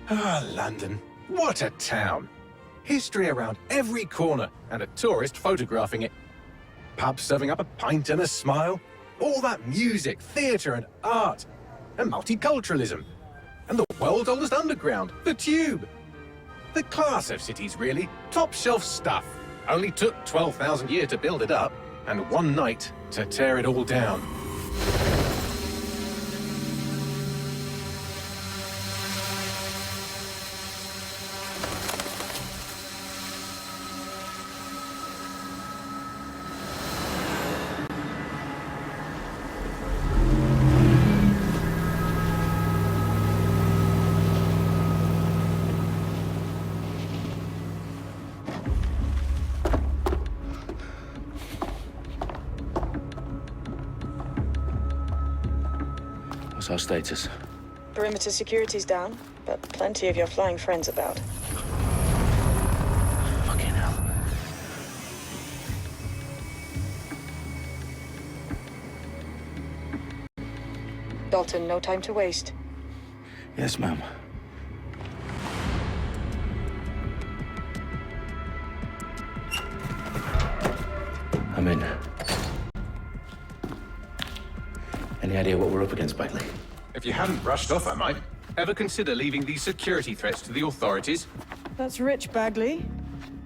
Ah, London. What a town. History around every corner and a tourist photographing it. Pubs serving up a pint and a smile. All that music, theatre and art. And multiculturalism. And the world's oldest underground, the Tube. The class of cities, really. Top shelf stuff. Only took 12,000 years to build it up, and one night to tear it all down. What's our status? Perimeter security's down, but plenty of your flying friends about. Fucking hell. Dalton, no time to waste. Yes, ma'am. I'm in. Any idea what we're up against, Bagley? If you hadn't brushed off, I might. Ever consider leaving these security threats to the authorities? That's rich, Bagley.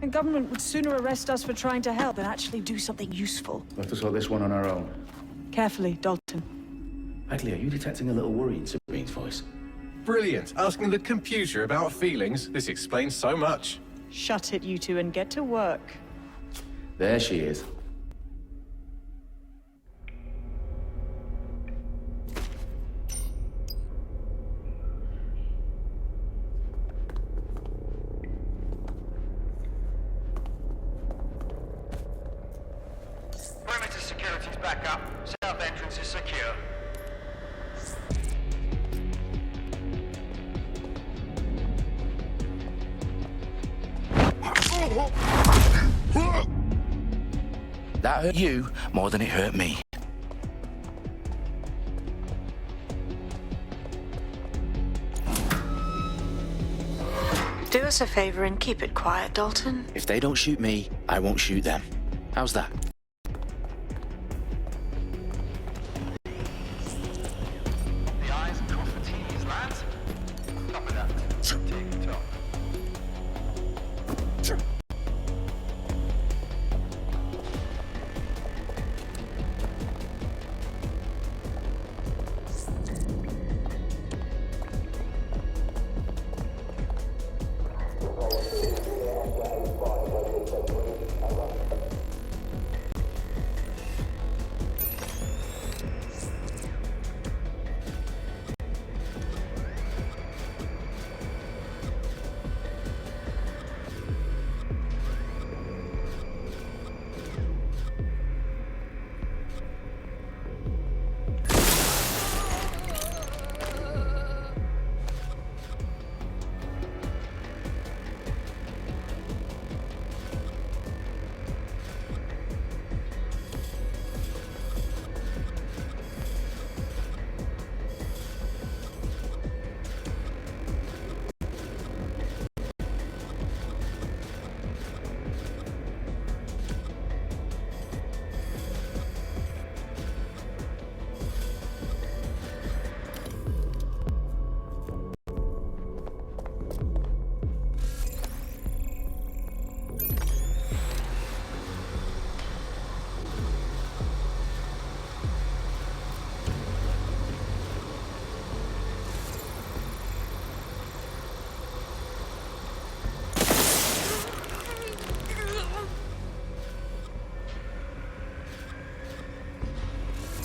The government would sooner arrest us for trying to help than actually do something useful. We'll have to sort this one on our own. Carefully, Dalton. Bagley, are you detecting a little worry in Sabine's voice? Brilliant. Asking the computer about feelings. This explains so much. Shut it, you two, and get to work. There she is. Perimeter security's back up. South entrance is secure. That hurt you more than it hurt me. Do us a favor and keep it quiet, Dalton. If they don't shoot me, I won't shoot them. How's that? The I's cross the T's, lads. Top of that. Take top.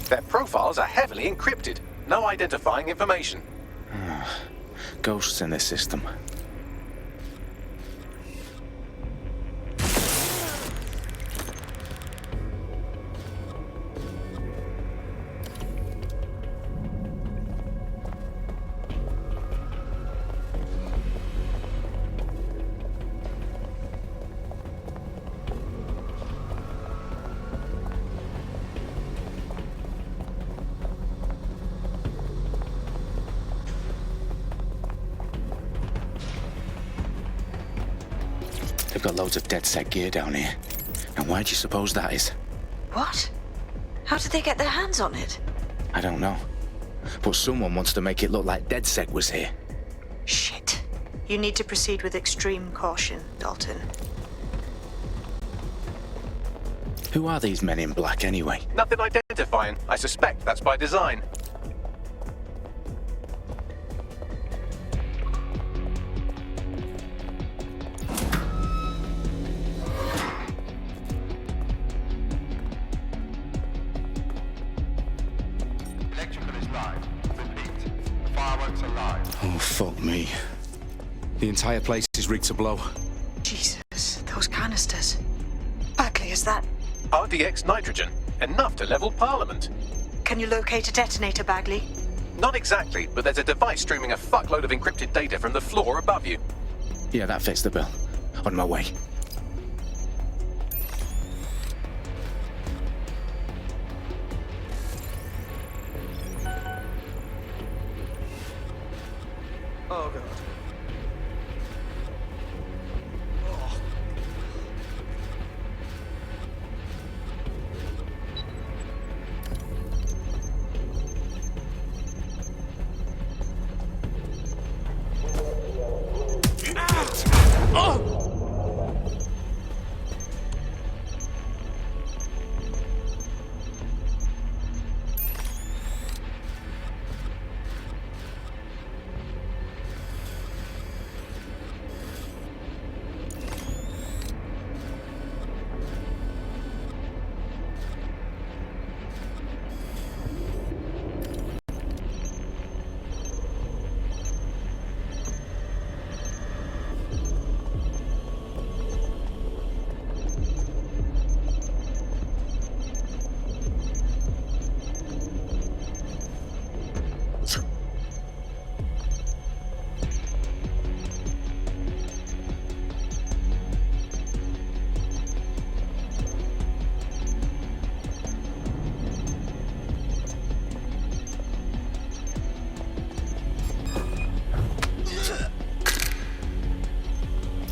Their profiles are heavily encrypted. No identifying information. Ghosts in this system. got loads of DedSec gear down here. And why do you suppose that is? What? How did they get their hands on it? I don't know. But someone wants to make it look like DedSec was here. Shit. You need to proceed with extreme caution, Dalton. Who are these men in black anyway? Nothing identifying. I suspect that's by design. Electrical is live. Repeat. The fireworks are live. Oh, fuck me. The entire place is rigged to blow. Jesus, those canisters. Bagley, is that... RDX nitrogen. Enough to level Parliament. Can you locate a detonator, Bagley? Not exactly, but there's a device streaming a fuckload of encrypted data from the floor above you. Yeah, that fits the bill. On my way. Oh, God.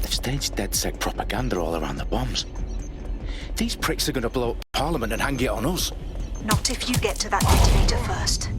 Staged DedSec propaganda all around the bombs. These pricks are gonna blow up Parliament and hang it on us. Not if you get to that detonator first.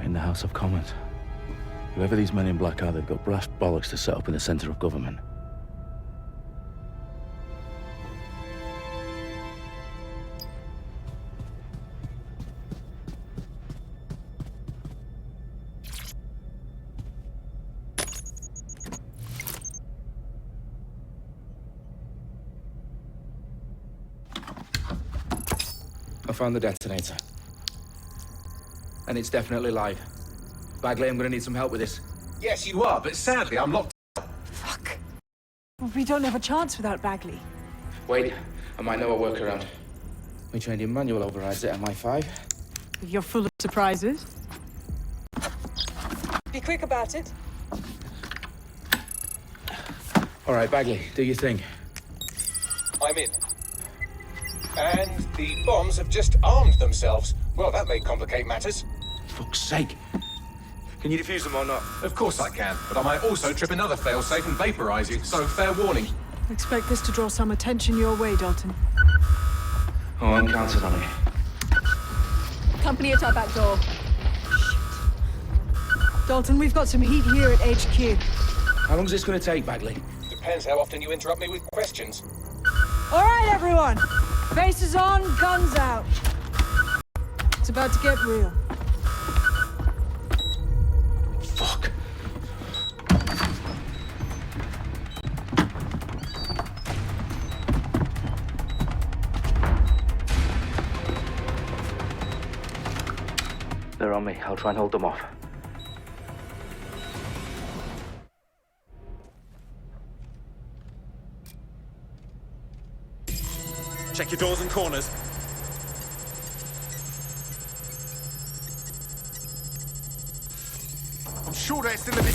In the House of Commons. Whoever these men in black are, they've got brass bollocks to set up in the centre of government. I found the detonator. And it's definitely live. Bagley, I'm gonna need some help with this. Yes, you are, but sadly I'm locked. Fuck. We don't have a chance without Bagley. Wait, I might know a workaround. We trained in manual overrides at MI5. You're full of surprises. Be quick about it. All right, Bagley, do your thing. I'm in. And the bombs have just armed themselves. Well, that may complicate matters. Fuck's sake. Can you defuse them or not? Of course I can, but I might also trip another failsafe and vaporize you, so fair warning. Expect this to draw some attention your way, Dalton. Oh, I'm counting on it. Company at our back door. Shit. Dalton, we've got some heat here at HQ. How long is this gonna take, Bagley? Depends how often you interrupt me with questions. All right, everyone. Faces on, guns out. It's about to get real. Fuck. They're on me. I'll try and hold them off. Check your doors and corners. I'm sure they're still a bit...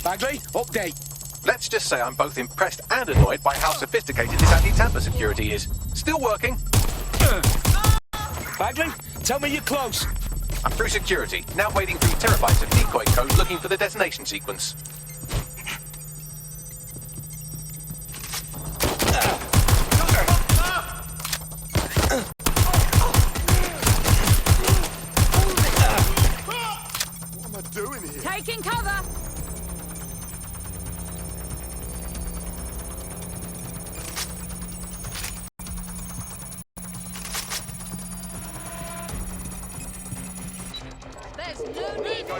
Bagley, update. Let's just say I'm both impressed and annoyed by how sophisticated this anti-tamper security is. Still working. Bagley, tell me you're close. I'm through security, now wading through terabytes of decoy code looking for the detonation sequence. What am I doing here? Taking cover! There's no need for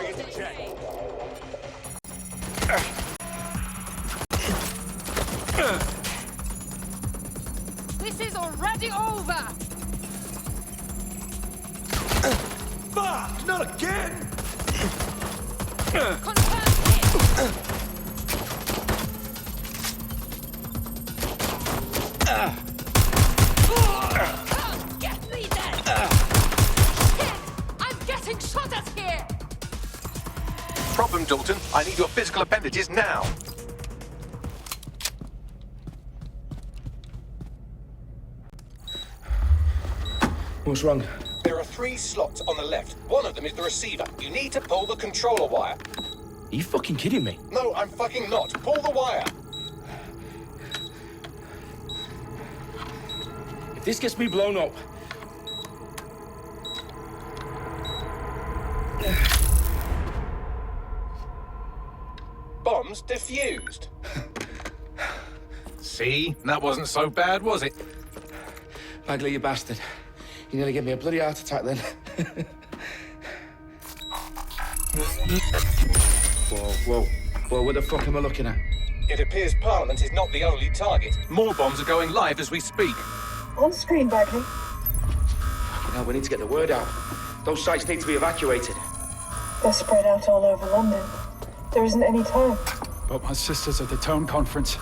this is already over! Fuck! Not again! Confirm hit! Can't get me then! Shit! I'm getting shot at here! Problem, Dalton. I need your physical appendages now. What's wrong? There are 3 slots on the left. One of them is the receiver. You need to pull the controller wire. Are you fucking kidding me? No, I'm fucking not. Pull the wire. If this gets me blown up... Bombs defused. See? That wasn't so bad, was it? Bagley, you bastard. You nearly gave me a bloody heart attack then. Whoa. What the fuck am I looking at? It appears Parliament is not the only target. More bombs are going live as we speak. On screen, Bagley. Now we need to get the word out. Those sites need to be evacuated. They're spread out all over London. There isn't any time. But my sister's at the town conference.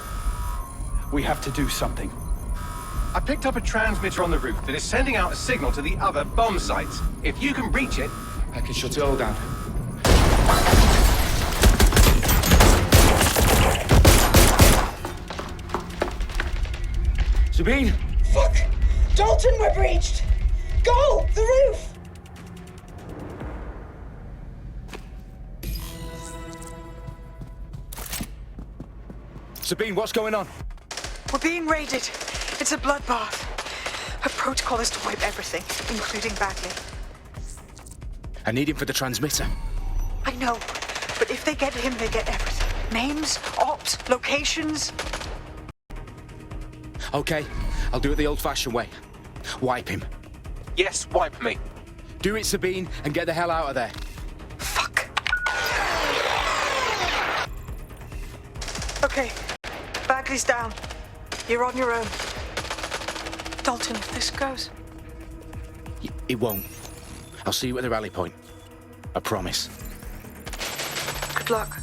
We have to do something. I picked up a transmitter on the roof that is sending out a signal to the other bomb sites. If you can reach it... I can shut it all down. Sabine! Fuck! Dalton, we're breached! Go! The roof! Sabine, what's going on? We're being raided. It's a bloodbath. Her protocol is to wipe everything, including Bagley. I need him for the transmitter. I know, but if they get him, they get everything. Names, ops, locations. Okay, I'll do it the old-fashioned way. Wipe him. Yes, wipe me. Do it, Sabine, and get the hell out of there. Fuck. Okay, Bagley's down. You're on your own. Dalton, if this goes... It won't. I'll see you at the rally point. I promise. Good luck.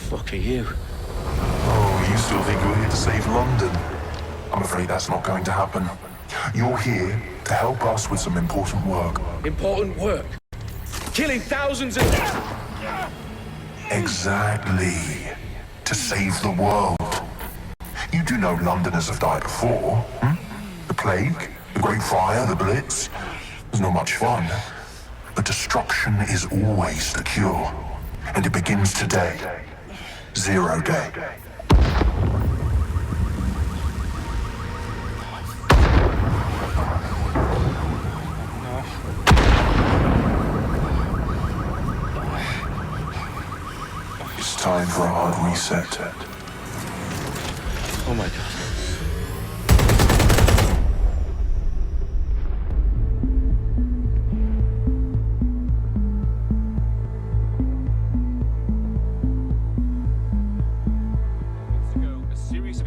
fuck are you? Oh, you still think you're here to save London? I'm afraid that's not going to happen. You're here to help us with some important work. Important work. Killing thousands of... Exactly. To save the world. You do know Londoners have died before, hmm? The plague, the Great Fire, the Blitz. It's not much fun. But destruction is always the cure. And it begins today. 0 day. It's time for a hard reset. Oh my God.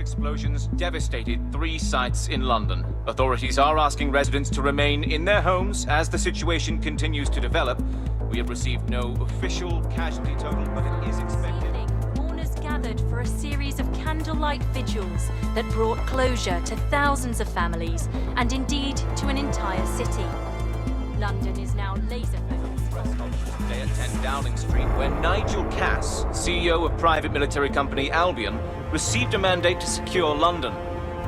Explosions devastated 3 sites in London. Authorities are asking residents to remain in their homes as the situation continues to develop. We have received no official casualty total, but it is expected. Mourners gathered for a series of candlelight vigils that brought closure to thousands of families and indeed to an entire city. London is now laser-focused. Press conference today at 10 Downing Street, where Nigel Cass, CEO of private military company Albion, received a mandate to secure London.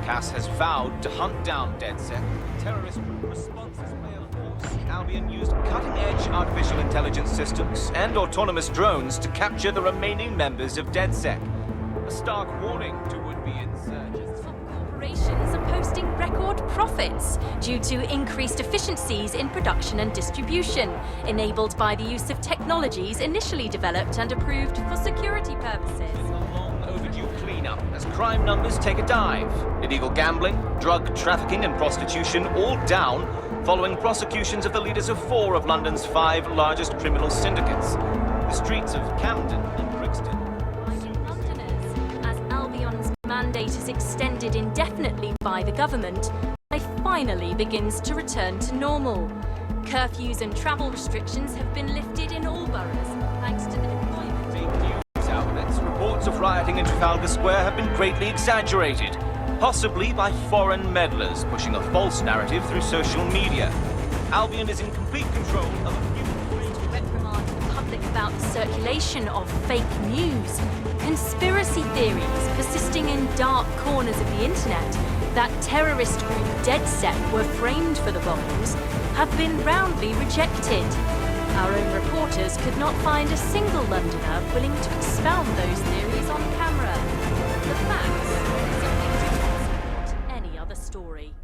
Cass has vowed to hunt down DedSec. Terrorist responses may of course. Albion used cutting-edge artificial intelligence systems and autonomous drones to capture the remaining members of DedSec. A stark warning to would-be insurgents. Corporations are posting record profits due to increased efficiencies in production and distribution, enabled by the use of technologies initially developed and approved for security purposes. Overdue cleanup as crime numbers take a dive. Illegal gambling, drug trafficking and prostitution all down following prosecutions of the leaders of 4 of London's 5 largest criminal syndicates. The streets of Camden and Brixton. Londoners, as Albion's mandate is extended indefinitely by the government, life finally begins to return to normal. Curfews and travel restrictions have been lifted in all boroughs thanks to the deployment. Reports of rioting in Trafalgar Square have been greatly exaggerated, possibly by foreign meddlers pushing a false narrative through social media. Albion is in complete control of a few... reprimand the public about the circulation of fake news, conspiracy theories persisting in dark corners of the internet that terrorist group DedSec were framed for the bombings have been roundly rejected. Our own reporters could not find a single Londoner willing to expound those theories on camera. The facts simply support any other story.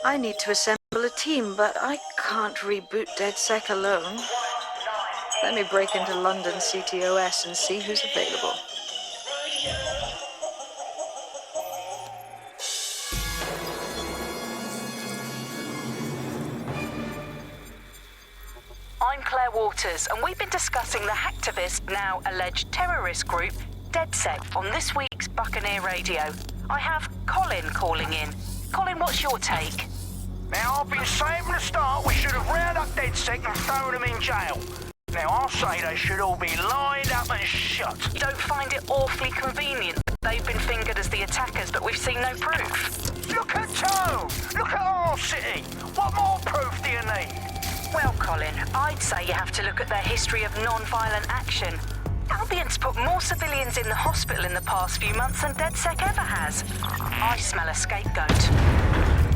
I need to assemble a team, but I can't reboot DedSec alone. Let me break into London CTOS and see who's available. I'm Claire Waters, and we've been discussing the hacktivist, now alleged terrorist group, DedSec, on this week's Buccaneer Radio. I have Colin calling in. Colin, what's your take? Now, I've been saying from the start we should have rounded up DedSec and thrown them in jail. Now, I'll say they should all be lined up and shot. You don't find it awfully convenient that they've been fingered as the attackers, but we've seen no proof? Look at Tone! Look at our city! What more proof do you need? Well, Colin, I'd say you have to look at their history of non-violent action. Albion's put more civilians in the hospital in the past few months than DedSec ever has. I smell a scapegoat.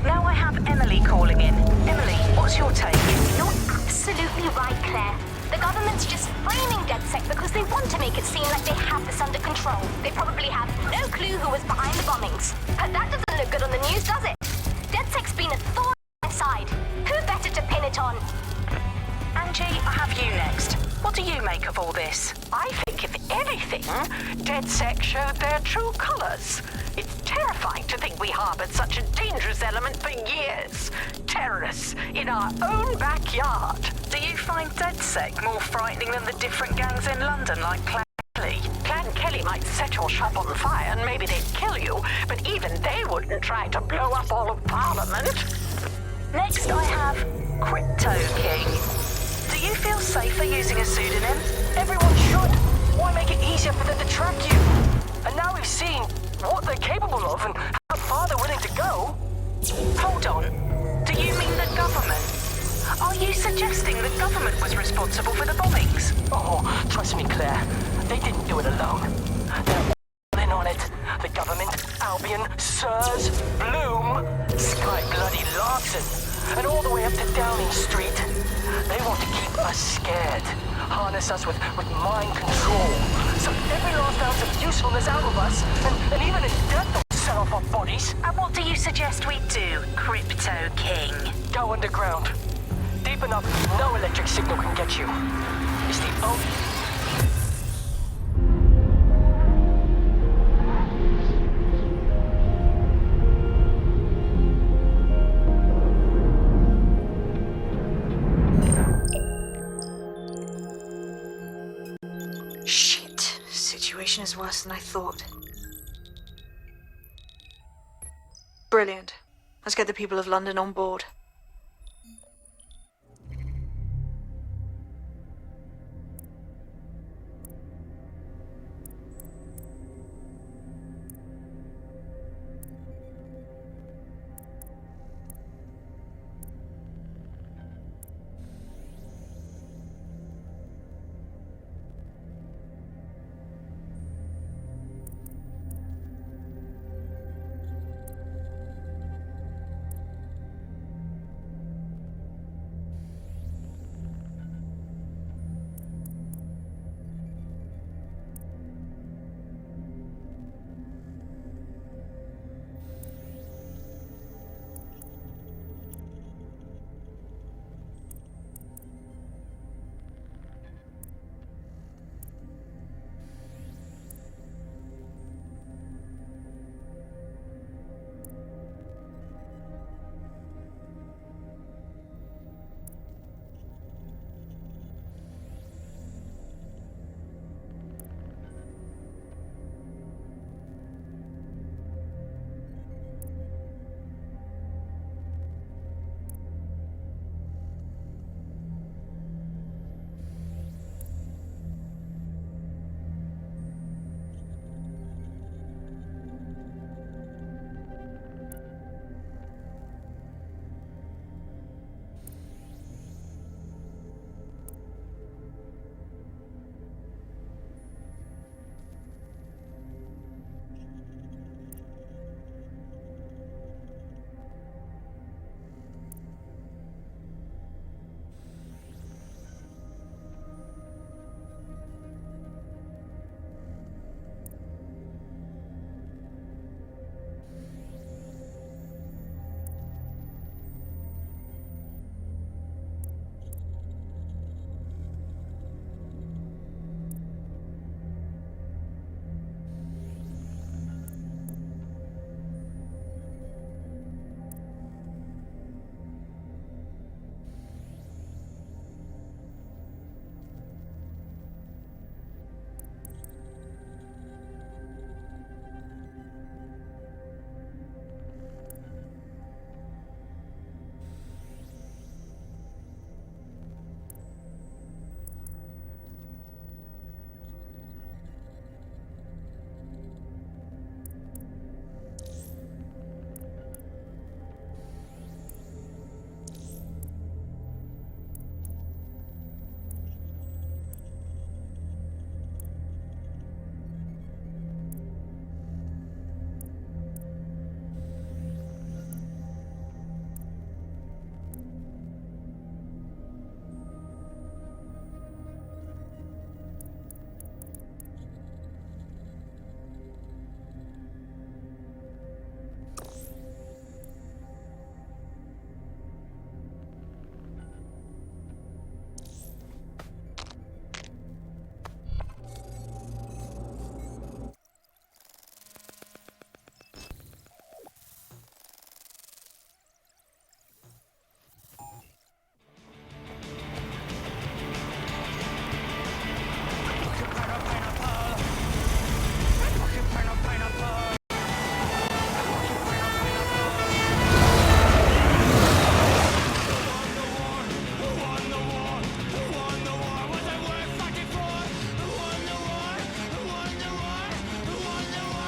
Now I have Emily calling in. Emily, what's your take? You're absolutely right, Claire. The government's just framing DedSec because they want to make it seem like they have this under control. They probably have no clue who was behind the bombings. But that doesn't look good on the news, does it? DedSec's been a thorn in my side. Who better to pin it on? Angie, I have you next. What do you make of all this? I think, if anything, DedSec showed their true colors. It's terrifying to think we harbored such a dangerous element for years. Terrorists in our own backyard. Do you find DedSec more frightening than the different gangs in London, like Clan Exactly. Clan Kelly might set your shop on fire and maybe they'd kill you, but even they wouldn't try to blow up all of Parliament. Next, I have Crypto King. Do you feel safer using a pseudonym? Everyone should. Why make it easier for them to track you? And now we've seen what they're capable of and how far they're willing to go. Hold on. Do you mean the government? Are you suggesting the government was responsible for the bombings? Oh, trust me, Claire. They didn't do it alone. They're all in on it. The government, Albion, Sirs, Bloom, Sky Bloody Larson, and all the way up to Downing Street. They want to keep us scared. Harness us with mind control. Suck every last ounce of usefulness out of us, and even in death they'll set off our bodies. And what do you suggest we do, Crypto King? Go underground. Deep enough, no electric signal can get you. It's the only... Shit. Situation is worse than I thought. Brilliant. Let's get the people of London on board.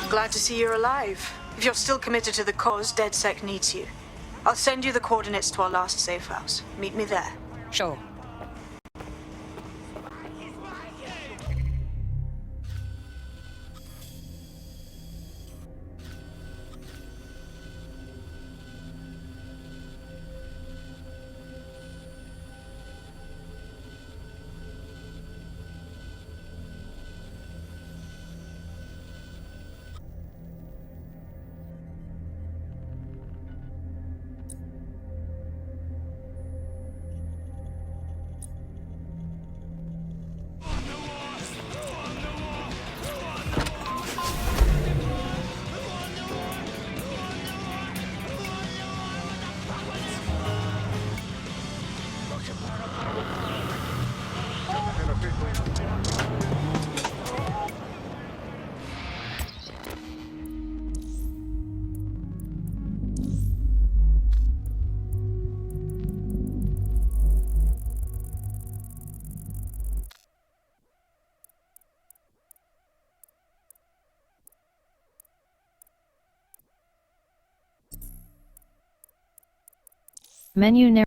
Glad to see you're alive. If you're still committed to the cause, DedSec needs you. I'll send you the coordinates to our last safe house. Meet me there. Sure. Menu narr.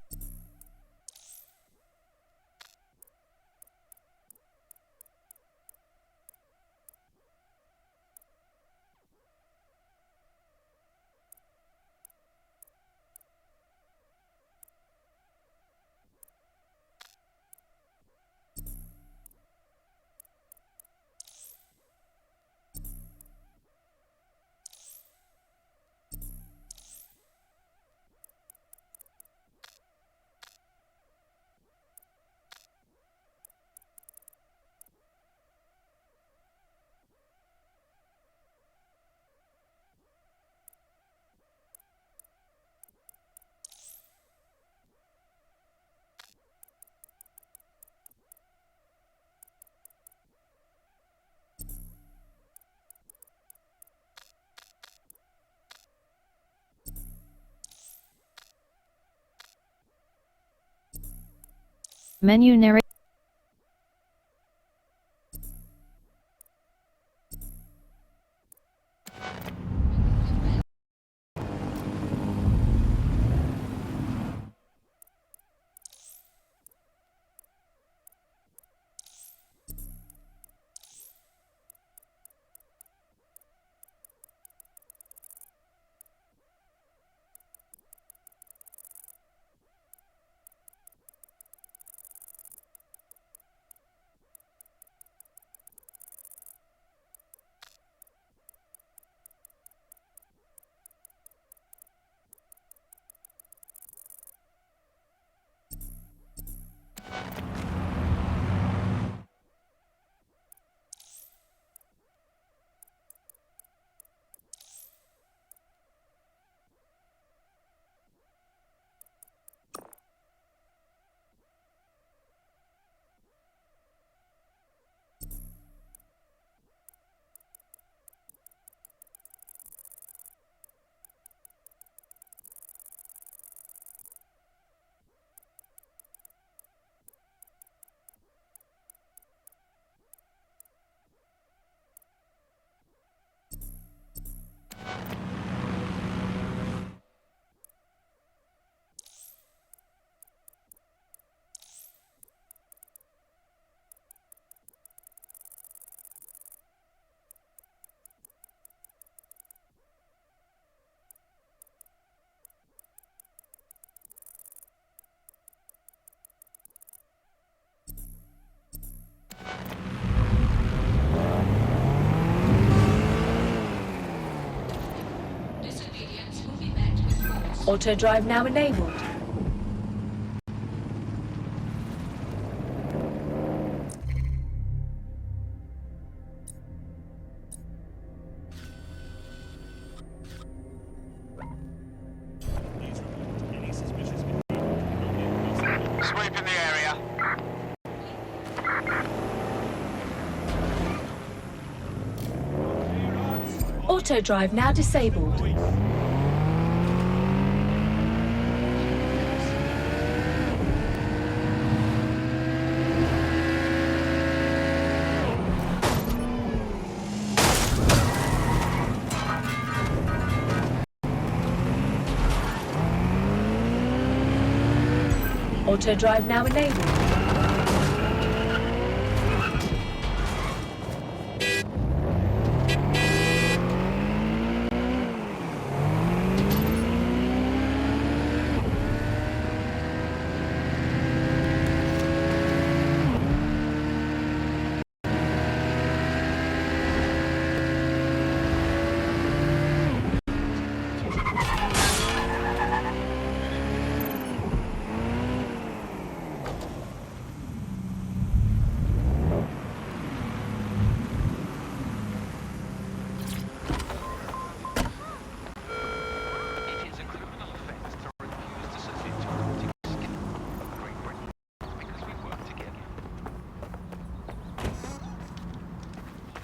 Menu narrate. Auto drive now enabled. Sweep in the area. Auto drive now disabled. Auto drive now enabled.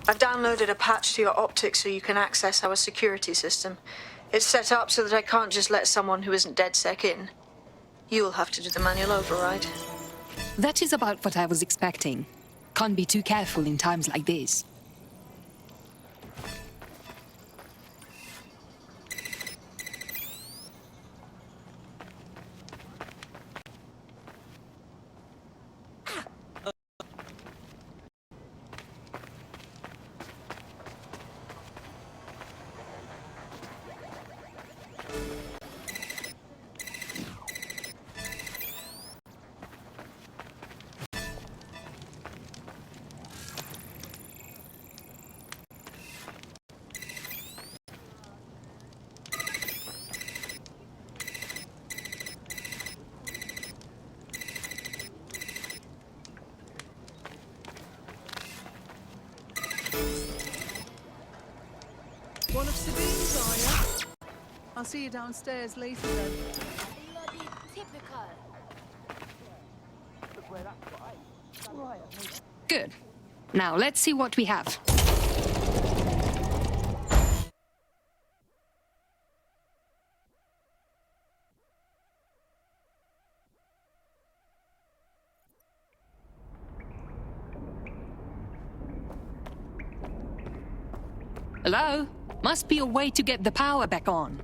I've downloaded a patch to your optics so you can access our security system. It's set up so that I can't just let someone who isn't DedSec in. You'll have to do the manual override. That is about what I was expecting. Can't be too careful in times like this. One of Sabine's, are you? I'll see you downstairs later then. Bloody typical. Good. Now let's see what we have. Hello? Must be a way to get the power back on.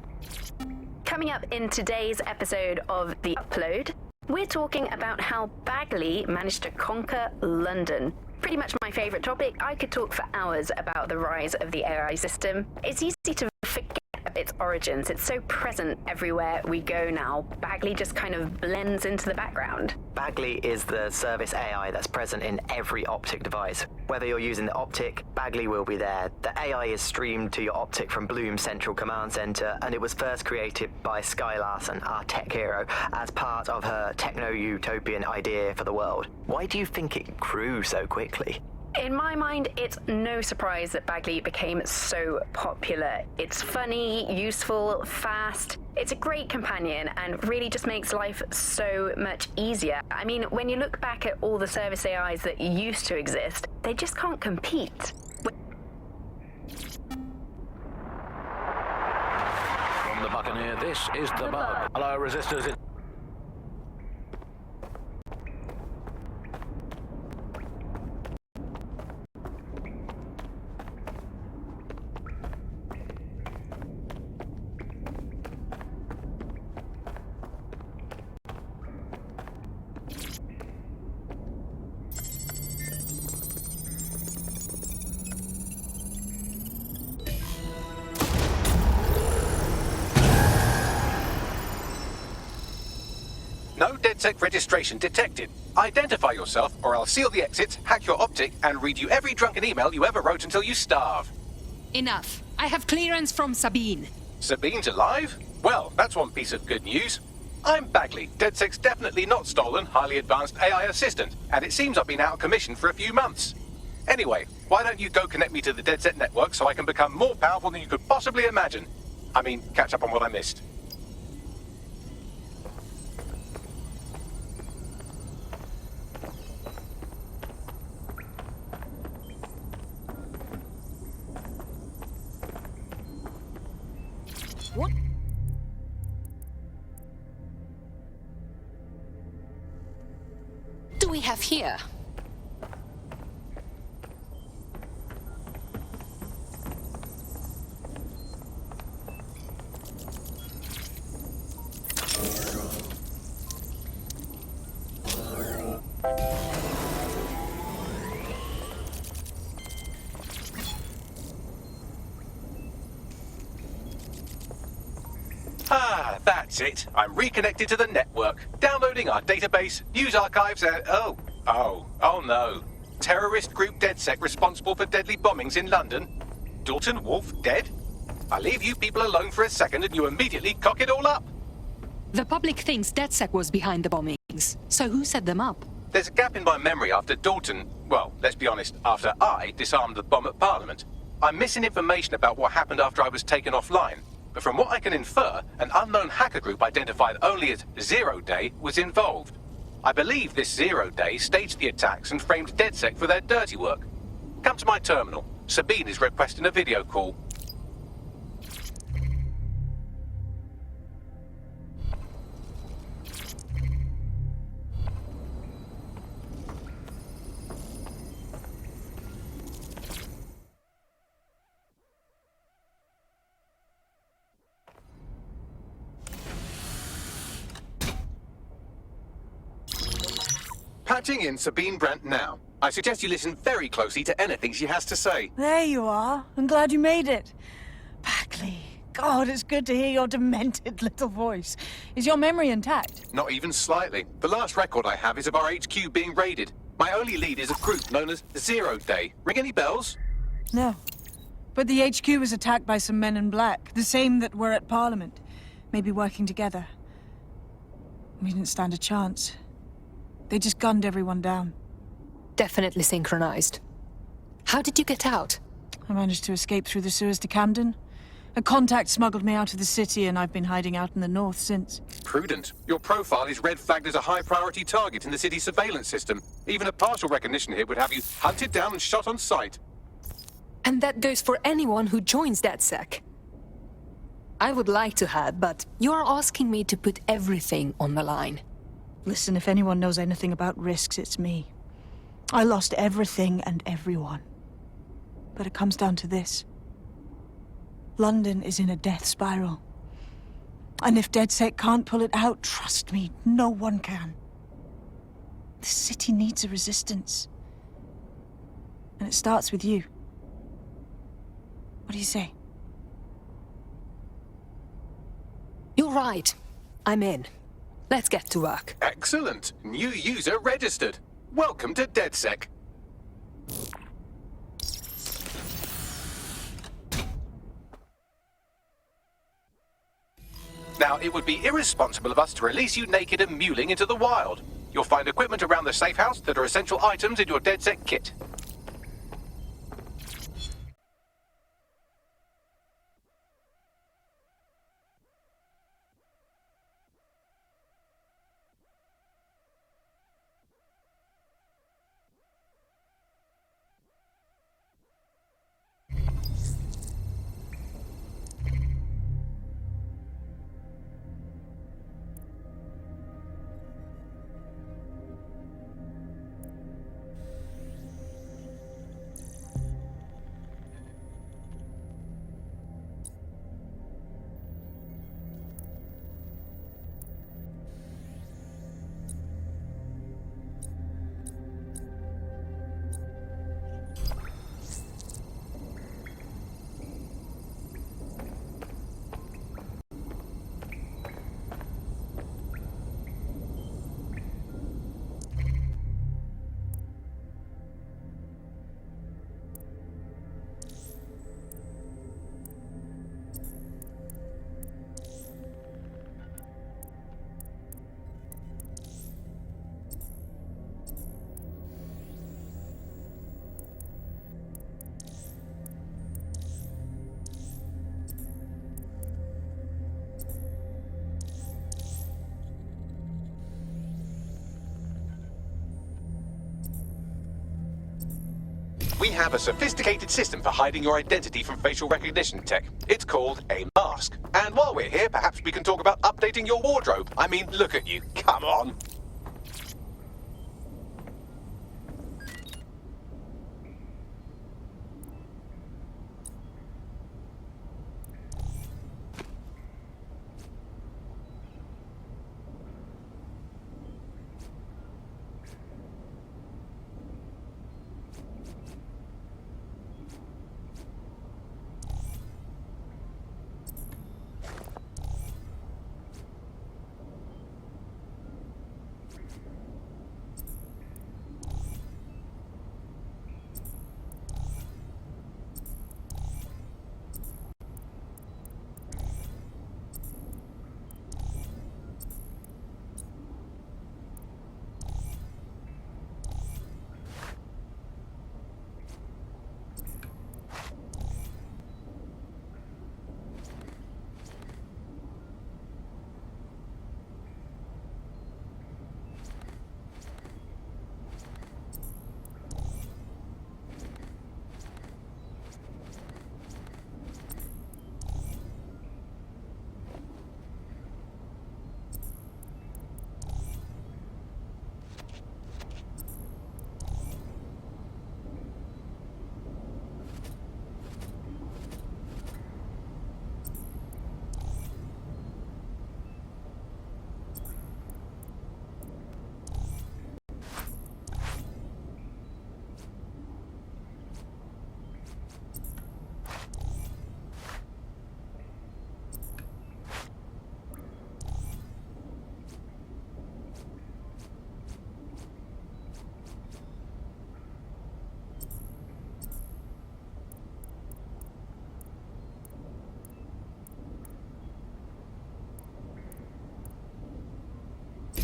Coming up in today's episode of The Upload, we're talking about how Bagley managed to conquer London. Pretty much my favourite topic. I could talk for hours about the rise of the AI system. It's easy to forget its origins. It's so present everywhere we go now. Bagley just kind of blends into the background. Bagley is the service AI that's present in every optic device. Whether you're using the optic, Bagley will be there. The AI is streamed to your optic from Bloom's central command center, and it was first created by Sky Larson, our tech hero, as part of her techno-utopian idea for the world. Why do you think it grew so quickly? In my mind, it's no surprise that Bagley became so popular. It's funny, useful, fast. It's a great companion and really just makes life so much easier. I mean, when you look back at all the service AIs that used to exist, they just can't compete. From the Buccaneer, this is The Bug. Hello, resistors. No DedSec registration detected. Identify yourself, or I'll seal the exits, hack your optic, and read you every drunken email you ever wrote until you starve. Enough. I have clearance from Sabine. Sabine's alive? Well, that's one piece of good news. I'm Bagley, DedSec's definitely not stolen, highly advanced AI assistant, and it seems I've been out of commission for a few months. Anyway, why don't you go connect me to the DedSec network so I can become more powerful than you could possibly imagine? I mean, catch up on what I missed. What? Do we have here? Ah, that's it. I'm reconnected to the network, downloading our database, news archives, and oh no. Terrorist group DedSec responsible for deadly bombings in London. Dalton Wolf dead? I leave you people alone for a second and you immediately cock it all up. The public thinks DedSec was behind the bombings, so who set them up? There's a gap in my memory after Dalton, well, let's be honest, after I disarmed the bomb at Parliament. I'm missing information about what happened after I was taken offline. But from what I can infer, an unknown hacker group identified only as Zero Day was involved. I believe this Zero Day staged the attacks and framed DedSec for their dirty work. Come to my terminal. Sabine is requesting a video call. Patching in Sabine Brandt now. I suggest you listen very closely to anything she has to say. There you are. I'm glad you made it. Bagley. God, it's good to hear your demented little voice. Is your memory intact? Not even slightly. The last record I have is of our HQ being raided. My only lead is a group known as Zero Day. Ring any bells? No. But the HQ was attacked by some men in black, the same that were at Parliament. Maybe working together. We didn't stand a chance. They just gunned everyone down. Definitely synchronized. How did you get out? I managed to escape through the sewers to Camden. A contact smuggled me out of the city, and I've been hiding out in the north since. Prudent. Your profile is red flagged as a high-priority target in the city's surveillance system. Even a partial recognition hit would have you hunted down and shot on sight. And that goes for anyone who joins DedSec. I would like to have, but you're asking me to put everything on the line. Listen, if anyone knows anything about risks, it's me. I lost everything and everyone. But it comes down to this. London is in a death spiral. And if DedSec can't pull it out, trust me, no one can. The city needs a resistance. And it starts with you. What do you say? You're right. I'm in. Let's get to work. Excellent. New user registered. Welcome to DedSec. Now, it would be irresponsible of us to release you naked and mewling into the wild. You'll find equipment around the safe house that are essential items in your DedSec kit. We have a sophisticated system for hiding your identity from facial recognition tech. It's called a mask. And while we're here, perhaps we can talk about updating your wardrobe. I mean, look at you. Come on.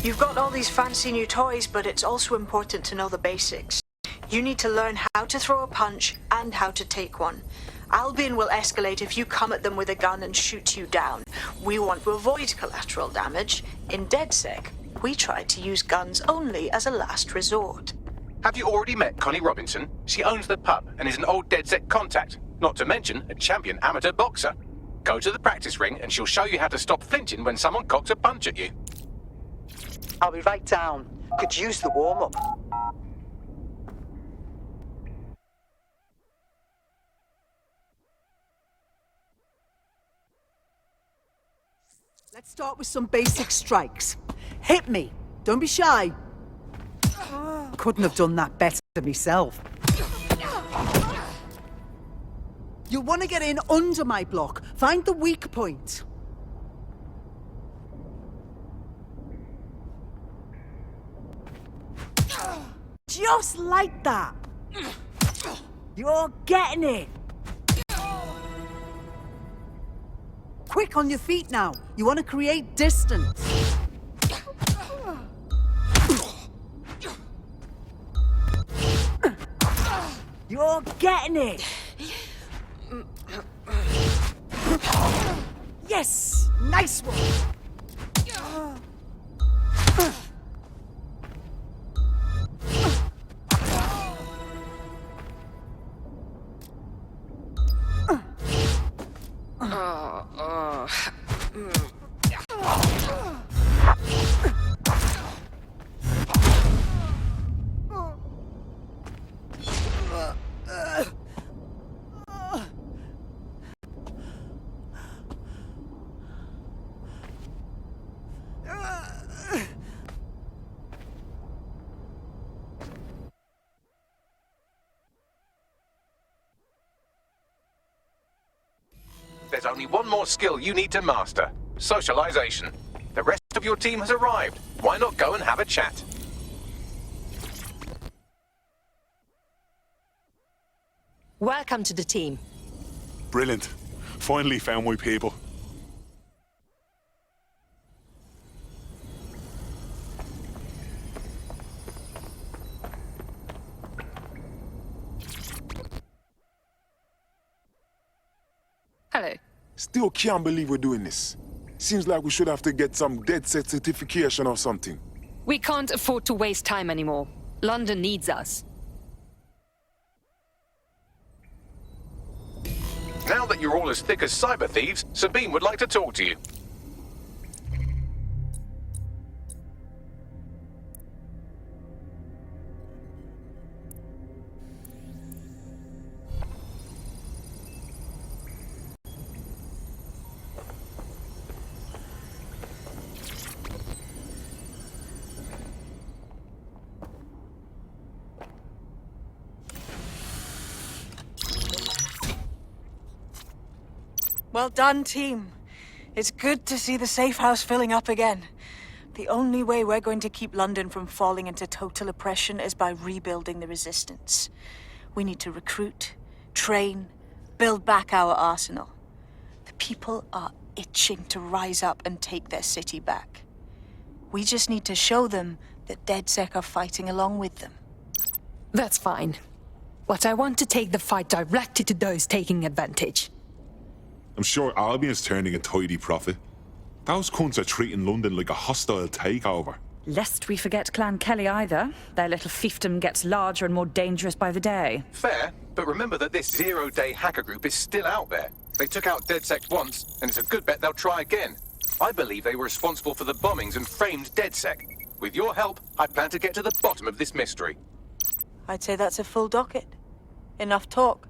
You've got all these fancy new toys, but it's also important to know the basics. You need to learn how to throw a punch and how to take one. Albion will escalate if you come at them with a gun and shoot you down. We want to avoid collateral damage. In DedSec, we try to use guns only as a last resort. Have you already met Connie Robinson? She owns the pub and is an old DedSec contact, not to mention a champion amateur boxer. Go to the practice ring and she'll show you how to stop flinching when someone cocks a punch at you. I'll be right down. Could use the warm-up. Let's start with some basic strikes. Hit me. Don't be shy. Couldn't have done that better myself. You'll want to get in under my block. Find the weak point. Just like that. You're getting it. Quick on your feet now. You want to create distance. You're getting it. Yes! Nice one! There's only one more skill you need to master: socialization. The rest of your team has arrived. Why not go and have a chat? Welcome to the team. Brilliant. Finally found my people. Hello. Still can't believe we're doing this. Seems like we should have to get some DedSec certification or something. We can't afford to waste time anymore. London needs us. Now that you're all as thick as cyber thieves, Sabine would like to talk to you. Well done, team. It's good to see the safe house filling up again. The only way we're going to keep London from falling into total oppression is by rebuilding the resistance. We need to recruit, train, build back our arsenal. The people are itching to rise up and take their city back. We just need to show them that DedSec are fighting along with them. That's fine. But I want to take the fight directly to those taking advantage. I'm sure Albion's turning a tidy profit. Those cunts are treating London like a hostile takeover. Lest we forget Clan Kelly either. Their little fiefdom gets larger and more dangerous by the day. Fair, but remember that this zero-day hacker group is still out there. They took out DedSec once, and it's a good bet they'll try again. I believe they were responsible for the bombings and framed DedSec. With your help, I plan to get to the bottom of this mystery. I'd say that's a full docket. Enough talk.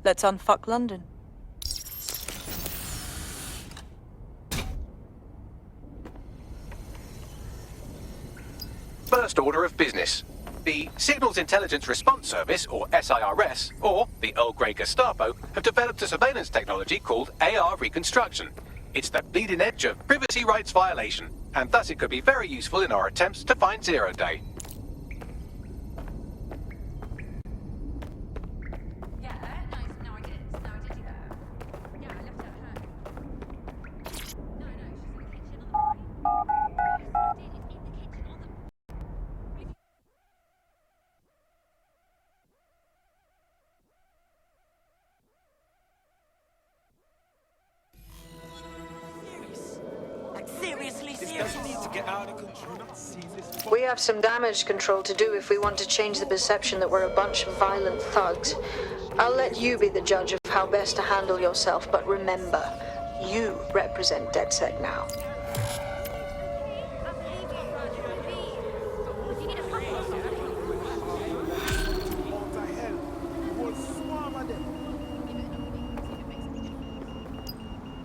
Let's unfuck London. First order of business. The Signals Intelligence Response Service, or SIRS, or the Earl Grey Gestapo, have developed a surveillance technology called AR Reconstruction. It's the bleeding edge of privacy rights violation, and thus it could be very useful in our attempts to find Zero Day. We have some damage control to do if we want to change the perception that we're a bunch of violent thugs. I'll let you be the judge of how best to handle yourself, but remember, you represent DedSec now.